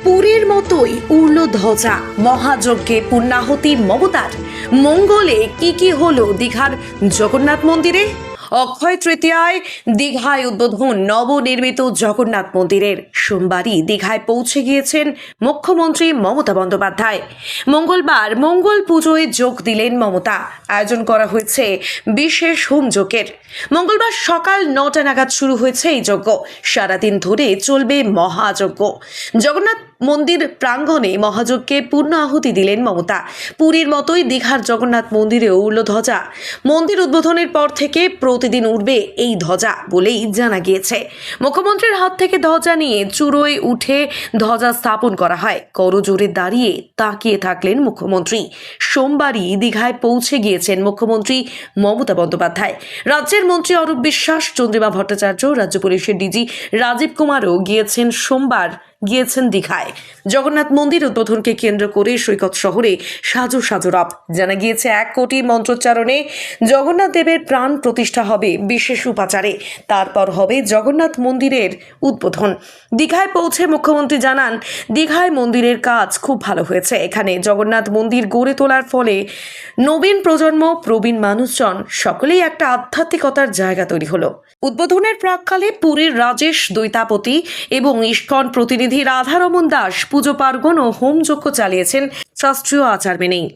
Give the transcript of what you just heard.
পুরীর মতোই উড়ল ধ্বজা, মহাযজ্ঞে পূর্ণাহুতি মমতার। মঙ্গলে কি হলো দীঘার জগন্নাথ মন্দিরে? অক্ষয় তৃতীয়ায় দীঘায় উদ্বোধন নবনির্মিত জগন্নাথ মন্দিরের। সোমবারই দীঘায় পৌঁছে গিয়েছেন মুখ্যমন্ত্রী মমতা বন্দ্যোপাধ্যায়। মঙ্গলবার মঙ্গল পুজোয় যোগ দিলেন মমতা। আয়োজন করা হয়েছে বিশেষ হোমযজ্ঞের। মঙ্গলবার সকাল 9টা নাগাদ শুরু হয়েছে এই যজ্ঞ। সারাদিন ধরে চলবে মহাযজ্ঞ। জগন্নাথ মন্দির প্রাঙ্গণে মহাযজ্ঞে পূর্ণ আহুতি দিলেন মমতা। পুরীর মতোই দীঘার জগন্নাথ মন্দিরেও উড়ল ধ্বজা। মন্দির উদ্বোধনের পর থেকে প্রতিদিন উঠবে এই ধ্বজা বলেই জানা গিয়েছে। মুখ্যমন্ত্রীর হাত থেকে ধ্বজা নিয়ে চূড়োয় উঠে ধ্বজা স্থাপন করা হয়। করজোড়ে দাঁড়িয়ে তাকিয়ে থাকলেন মুখ্যমন্ত্রী। সোমবারই দীঘায় পৌঁছে গিয়েছেন মুখ্যমন্ত্রী মমতা বন্দ্যোপাধ্যায়। রাজ্যের মন্ত্রী অরূপ বিশ্বাস, চন্দ্রিমা ভট্টাচার্য, রাজ্য পুলিশের ডিজি রাজীব কুমারও সোমবার গিয়েছেন দীঘায়। জগন্নাথ মন্দির উদ্বোধনকে কেন্দ্র করে সৈকত শহরে সাজো রব। জানা গিয়েছে 1 কোটি মন্ত্রোচ্চারণে জগন্নাথ দেবের প্রাণ প্রতিষ্ঠা হবে বিশেষ উপাচারে। তারপর হবে জগন্নাথ মন্দিরের উদ্বোধন। দীঘায় পৌঁছে মুখ্যমন্ত্রী জানান, দীঘায় মন্দিরের কাজ খুব ভালো হয়েছে। এখানে জগন্নাথ মন্দির গড়ে তোলার ফলে নবীন প্রজন্ম, প্রবীণ মানুষজন সকলেই একটা আধ্যাত্মিকতার জায়গা তৈরি হলো। উদ্বোধনের প্রাক্কালে পুরীর রাজেশ দৈতাপতি এবং ইস্কন প্রতিনিধি রাধারমন দাস পুজো পার্বণ ও হোমযজ্ঞ চালিয়েছেন শাস্ত্রীয় আচার মেনেই।